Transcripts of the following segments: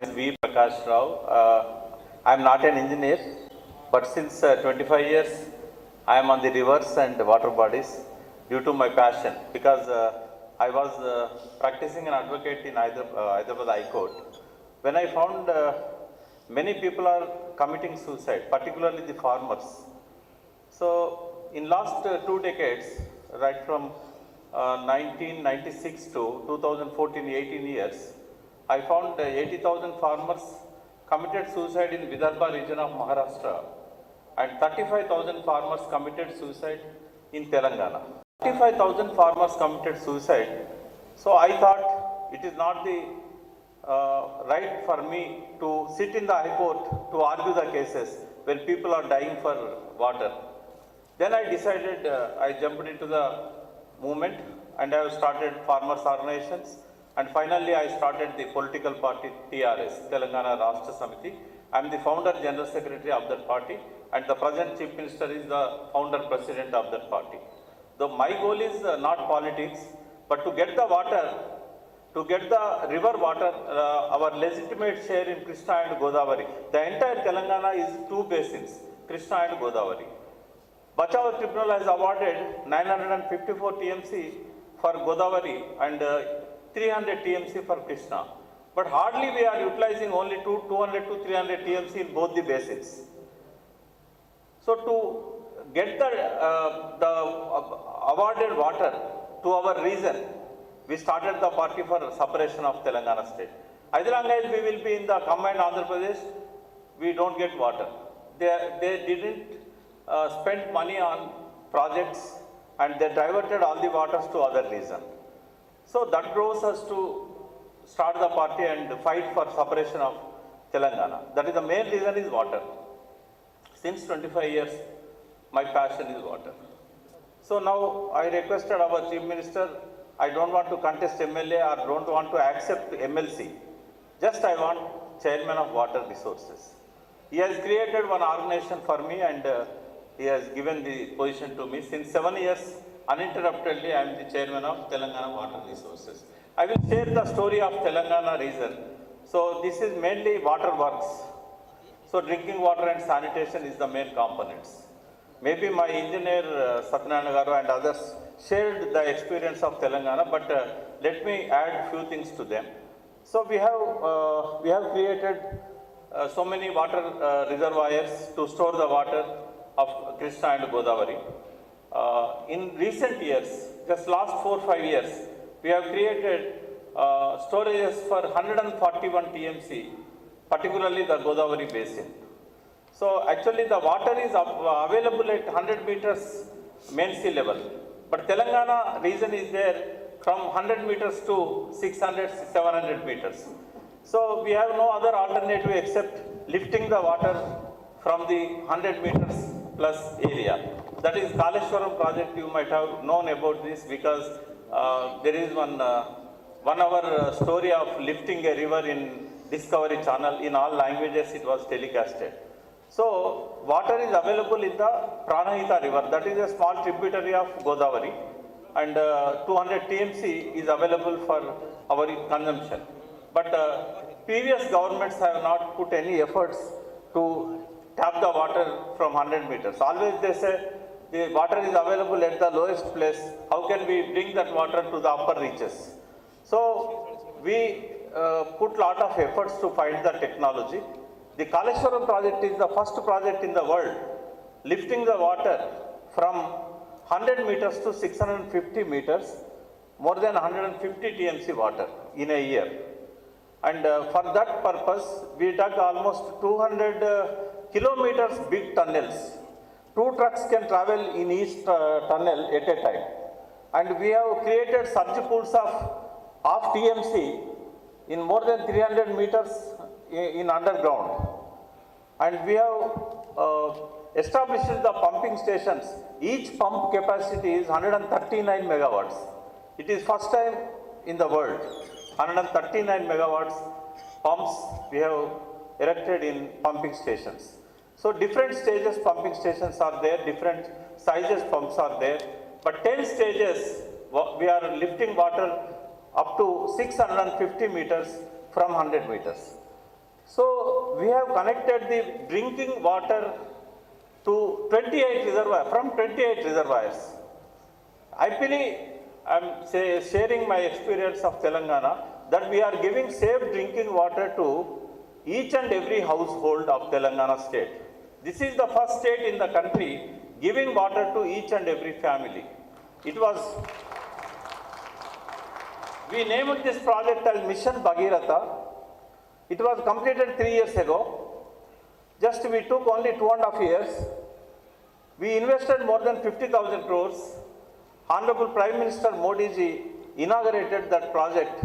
V. Prakash Rao. I am not an engineer, but since 25 years I am on the rivers and water bodies due to my passion, because I was practicing an advocate in IWWA High Court. When I found many people are committing suicide, particularly the farmers. So in last 2 decades, right from 1996 to 2014, 18 years, I found 80,000 farmers committed suicide in Vidarbha region of Maharashtra and 35,000 farmers committed suicide in Telangana. 35,000 farmers committed suicide. So I thought it is not the right for me to sit in the High Court to argue the cases when people are dying for water. Then I decided, I jumped into the movement and I have started farmers organizations. And finally, I started the political party TRS, Telangana Rashtra Samithi. I am the founder general secretary of that party, and the present chief minister is the founder president of that party. Though my goal is not politics, but to get the water, to get the river water, our legitimate share in Krishna and Godavari. The entire Telangana is two basins, Krishna and Godavari. Bachao Tribunal has awarded 954 TMC for Godavari and 300 TMC for Krishna. But hardly we are utilizing only 200 to 300 TMC in both the basins. So to get the awarded water to our region, we started the party for separation of Telangana state. As long as we will be in the combined Andhra Pradesh, we don't get water. They didn't spend money on projects and they diverted all the waters to other regions. So that draws us to start the party and fight for separation of Telangana. That is the main reason is water. Since 25 years, my passion is water. So now I requested our Chief Minister, I don't want to contest MLA or don't want to accept MLC. Just I want Chairman of Water Resources. He has created one organization for me and he has given the position to me. Since 7 years, uninterruptedly, I am the chairman of Telangana Water Resources. I will share the story of Telangana region. So this is mainly water works. So drinking water and sanitation is the main components. Maybe my engineer Satyanarayana Garu and others shared the experience of Telangana, but let me add few things to them. So we have created so many water reservoirs to store the water of Krishna and Godavari. In recent years, just last 4-5 years, we have created storages for 141 TMC, particularly the Godavari basin. So actually the water is available at 100 meters main sea level, but Telangana region is there from 100 meters to 600, 700 meters. So we have no other alternative except lifting the water from the 100 meters plus area. That is Kaleshwaram project. You might have known about this because there is one hour story of lifting a river in Discovery Channel. In all languages it was telecasted. So water is available in the Pranahita river. That is a small tributary of Godavari, and 200 TMC is available for our consumption. But previous governments have not put any efforts to tap the water from 100 meters. Always they say the water is available at the lowest place. How can we bring that water to the upper reaches? So we put lot of efforts to find the technology. The Kaleshwaram project is the first project in the world lifting the water from 100 meters to 650 meters, more than 150 TMC water in a year. And for that purpose, we dug almost 200 kilometers big tunnels. 2 trucks can travel in each tunnel at a time. And we have created surge pools of half TMC in more than 300 meters in underground. And we have established the pumping stations. Each pump capacity is 139 megawatts. It is first time in the world. 139 megawatts pumps we have erected in pumping stations. So different stages pumping stations are there, different sizes pumps are there, but 10 stages we are lifting water up to 650 meters from 100 meters. So we have connected the drinking water to 28 reservoirs, from 28 reservoirs. I believe I am sharing my experience of Telangana that we are giving safe drinking water to each and every household of Telangana state. This is the first state in the country giving water to each and every family. We named this project as Mission Bhagiratha. It was completed 3 years ago. Just we took only 2.5 years. We invested more than 50,000 crores. Honorable Prime Minister Modi ji inaugurated that project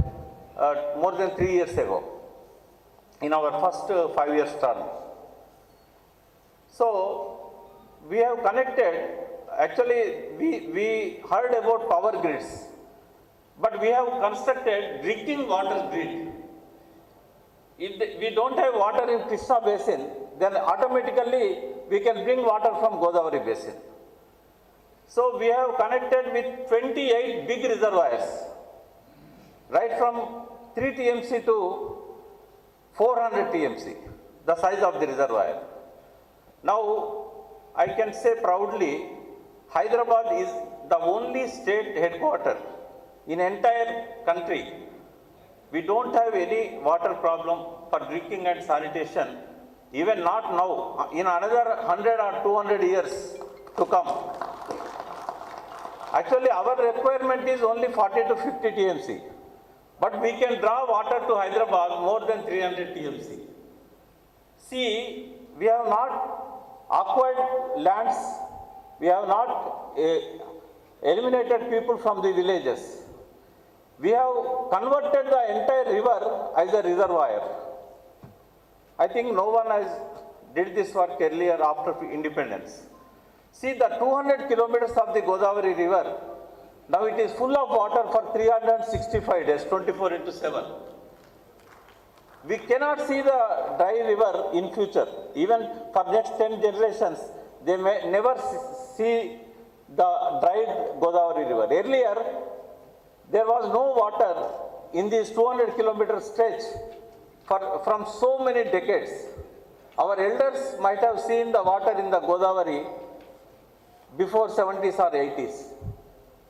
more than 3 years ago in our first 5 years term. So we have connected, actually we heard about power grids, but we have constructed drinking water grid. If we don't have water in Krishna basin, then automatically we can bring water from Godavari basin. So we have connected with 28 big reservoirs, right from 3 TMC to 400 TMC, the size of the reservoir. Now, I can say proudly, Hyderabad is the only state headquarter in entire country. We don't have any water problem for drinking and sanitation, even not now, in another 100 or 200 years to come. Actually, our requirement is only 40 to 50 TMC, but we can draw water to Hyderabad more than 300 TMC. See, we have not acquired lands, we have not eliminated people from the villages. We have converted the entire river as a reservoir. I think no one has did this work earlier after independence. See, the 200 kilometers of the Godavari river, now it is full of water for 365 days, 24/7. We cannot see the dry river in future. Even for next 10 generations, they may never see the dried Godavari river. Earlier, there was no water in this 200 kilometer stretch from so many decades. Our elders might have seen the water in the Godavari before 70s or 80s.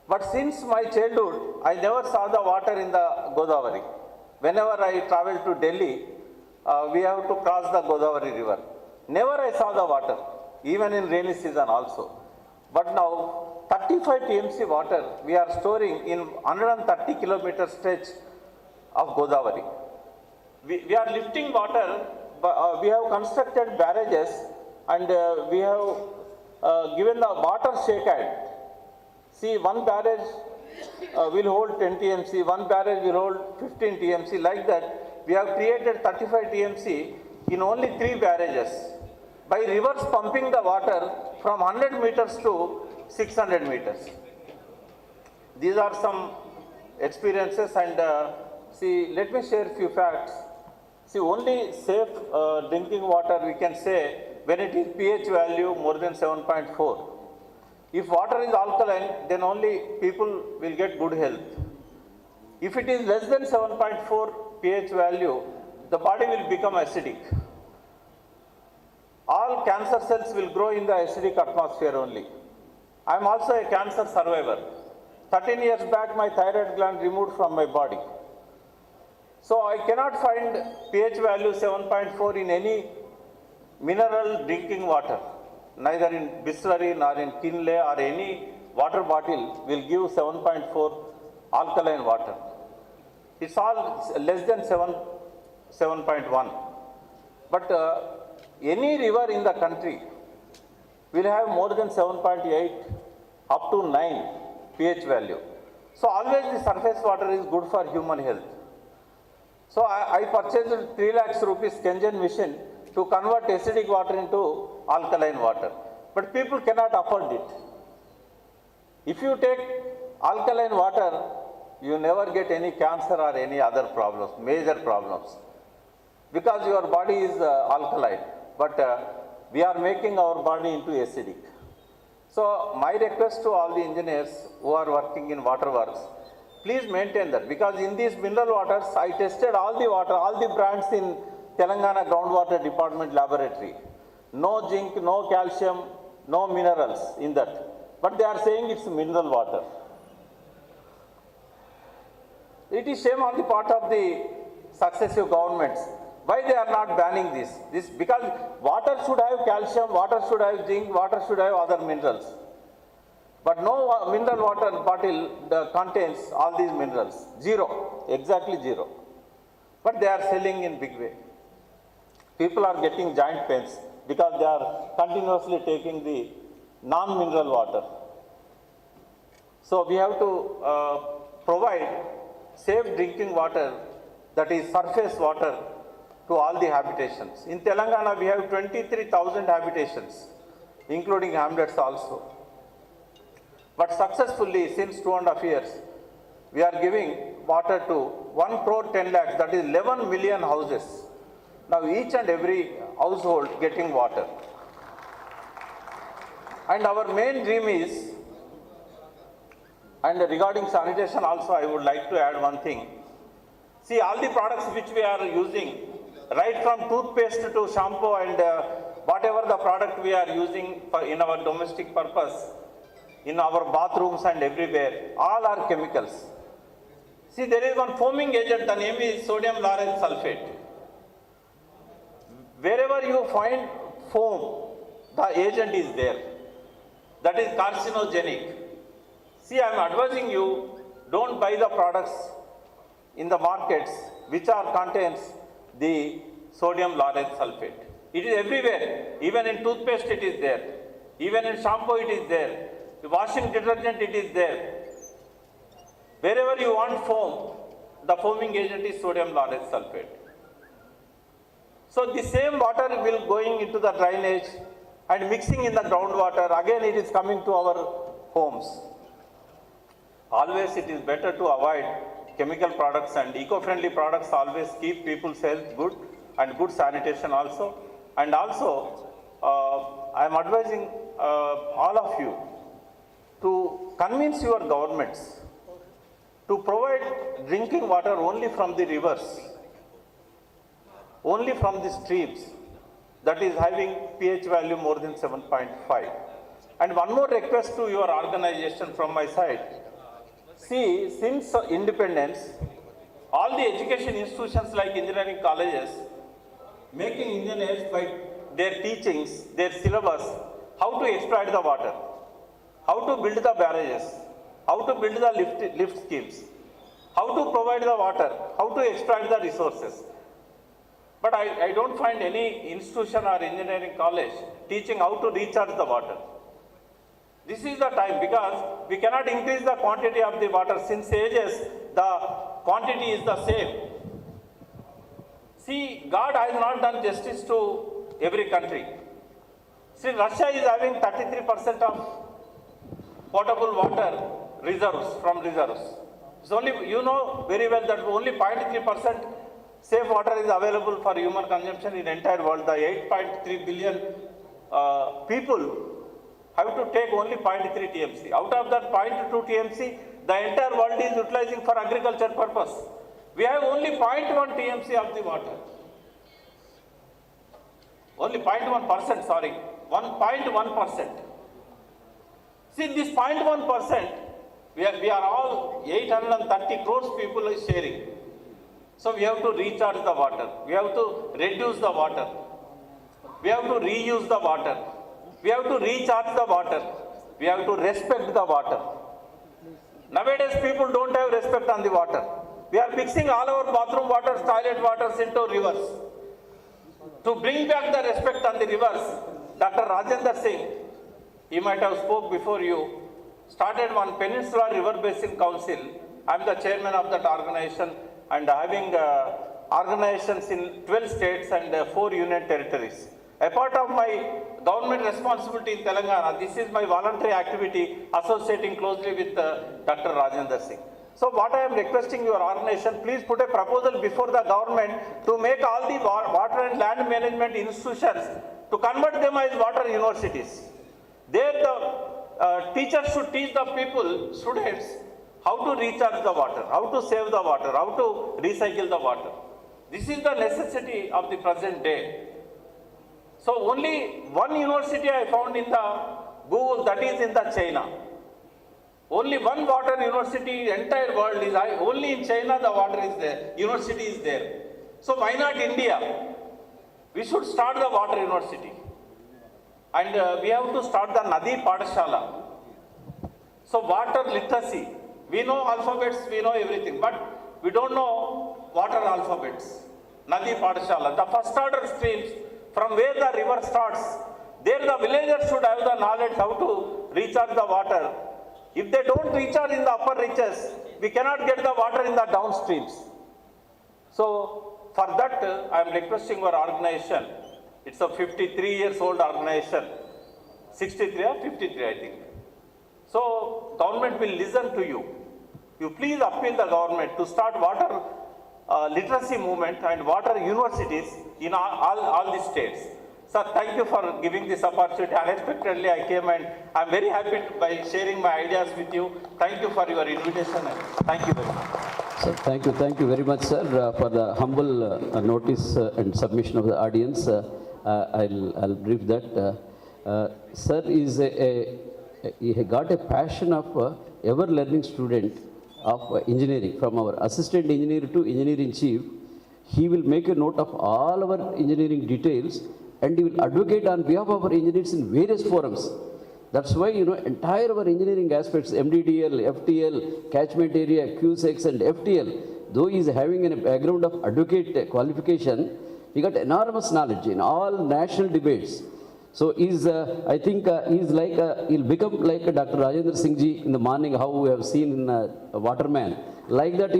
But since my childhood, I never saw the water in the Godavari. Whenever I travel to Delhi, we have to cross the Godavari river. Never I saw the water, even in rainy season also. But now, 35 TMC water we are storing in 130 kilometer stretch of Godavari. We are lifting water, we have constructed barrages, and we have given the water shake hand. See, one barrage will hold 10 TMC, one barrage will hold 15 TMC, like that. We have created 35 TMC in only 3 barrages by reverse pumping the water from 100 meters to 600 meters. These are some experiences, and see, let me share a few facts. See, only safe drinking water we can say when it is pH value more than 7.4. If water is alkaline, then only people will get good health. If it is less than 7.4 pH value, the body will become acidic. All cancer cells will grow in the acidic atmosphere only. I am also a cancer survivor. 13 years back, my thyroid gland removed from my body. So I cannot find pH value 7.4 in any mineral drinking water. Neither in Bisleri nor in Kinley or any water bottle will give 7.4 alkaline water. It's all less than 7.1. But any river in the country will have more than 7.8 up to 9 pH value. So always the surface water is good for human health. So I purchased 3 lakhs rupees Kengen machine to convert acidic water into alkaline water. But people cannot afford it. If you take alkaline water, you never get any cancer or any other problems, major problems, because your body is alkaline. But we are making our body into acidic. So my request to all the engineers who are working in water works, please maintain that, because in these mineral waters, I tested all the water, all the brands in Telangana Groundwater Department laboratory. No zinc, no calcium, no minerals in that. But they are saying it's mineral water. It is shame on the part of the successive governments. Why they are not banning this? This because water should have calcium, water should have zinc, water should have other minerals. But no mineral water bottle contains all these minerals. Zero, exactly zero. But they are selling in big way. People are getting joint pains because they are continuously taking the non-mineral water. So we have to provide safe drinking water, that is surface water, to all the habitations. In Telangana, we have 23,000 habitations, including hamlets also. But successfully, since 2.5 years, we are giving water to 1 crore 10 lakhs, that is 11 million houses. Now each and every household getting water. And our main dream is, and regarding sanitation also I would like to add one thing. See, all the products which we are using, right from toothpaste to shampoo and whatever the product we are using in our domestic purpose, in our bathrooms and everywhere, all are chemicals. See, there is one foaming agent, the name is sodium lauryl sulfate. Wherever you find foam, the agent is there. That is carcinogenic. See, I am advising you, don't buy the products in the markets which contains the sodium lauryl sulfate. It is everywhere. Even in toothpaste it is there. Even in shampoo it is there. The washing detergent it is there. Wherever you want foam, the foaming agent is sodium lauryl sulfate. So the same water will going into the drainage and mixing in the groundwater. Again it is coming to our homes. Always it is better to avoid chemical products, and eco-friendly products always keep people's health good and good sanitation also. And also, I am advising all of you to convince your governments to provide drinking water only from the rivers, only from the streams, that is having pH value more than 7.5. And one more request to your organization from my side. See, since independence, all the education institutions like engineering colleges, making engineers by their teachings, their syllabus, how to exploit the water, how to build the barrages, how to build the lift schemes, how to provide the water, how to exploit the resources. But I don't find any institution or engineering college teaching how to recharge the water. This is the time, because we cannot increase the quantity of the water. Since ages, the quantity is the same. See, God has not done justice to every country. See, Russia is having 33% of potable water reserves, from reserves. It's only, you know very well that only 0.3% safe water is available for human consumption in the entire world. The 8.3 billion people have to take only 0.3 TMC. Out of that 0.2 TMC, the entire world is utilizing for agriculture purpose. We have only 0.1 TMC of the water. Only 0.1%, sorry, 1.1%. See, this 0.1%, we are all 830 crores people are sharing. So we have to recharge the water. We have to reduce the water. We have to reuse the water. We have to recharge the water. We have to respect the water. Nowadays, people don't have respect on the water. We are mixing all our bathroom waters, toilet waters into rivers. To bring back the respect on the rivers, Dr. Rajendra Singh, he might have spoke before you, started one Peninsula River Basin Council. I am the chairman of that organization, and having organizations in 12 states and 4 union territories. A part of my government responsibility in Telangana, this is my voluntary activity associating closely with Dr. Rajendra Singh. So what I am requesting your organization, please put a proposal before the government to make all the water and land management institutions to convert them as water universities. There the teachers should teach the people, students, how to recharge the water, how to save the water, how to recycle the water. This is the necessity of the present day. So only one university I found in the Google, that is in the China. Only one water university, entire world is, only in China the water is there, university is there. So why not India? We should start the water university. And we have to start the Nadi Padashala. So water literacy, we know alphabets, we know everything, but we don't know water alphabets. Nadi Padashala, the first order streams, from where the river starts, there the villagers should have the knowledge how to recharge the water. If they don't recharge in the upper reaches, we cannot get the water in the downstreams. So for that, I am requesting our organization. It's a 53 years old organization. 63 or 53, I think. So government will listen to you. You please appeal the government to start water literacy movement and water universities in all the states. Sir, thank you for giving this opportunity. Unexpectedly I came and I am very happy by sharing my ideas with you. Thank you for your invitation and thank you very much. Sir, thank you very much, sir, for the humble notice and submission of the audience. I'll brief that. Sir is he got a passion of ever-learning student of engineering. From our assistant engineer to engineering chief, he will make a note of all our engineering details and he will advocate on behalf of our engineers in various forums. That's why, entire our engineering aspects, MDDL, FTL, catchment area, QSEX and FTL, though he is having a background of advocate qualification, he got enormous knowledge in all national debates. So I think he'll become like Dr. Rajendra Singh ji in the morning, how we have seen in Waterman. Like that,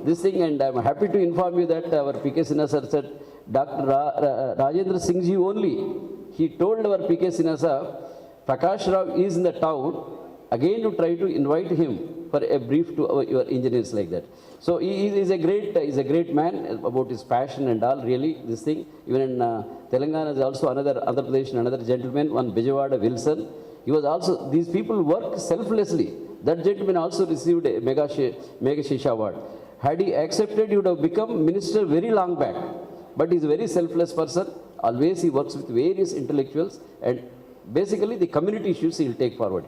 this thing, and I'm happy to inform you that our PK Sinha sir said, Dr. Rajendra Singh ji only, he told our PK Sinha sir, Prakash Rao is in the town, again to try to invite him for a brief to your engineers like that. So he is a great man about his passion and all, really, this thing. Even in Telangana is also another Pradesh, another gentleman, one Bijawada Wilson. He was also, these people work selflessly. That gentleman also received a Mega Shisha award. Had he accepted, he would have become minister very long back. But he's a very selfless person. Always he works with various intellectuals and basically the community issues he'll take forward.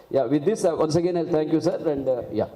Yeah, with this, once again, I'll thank you, sir, and yeah.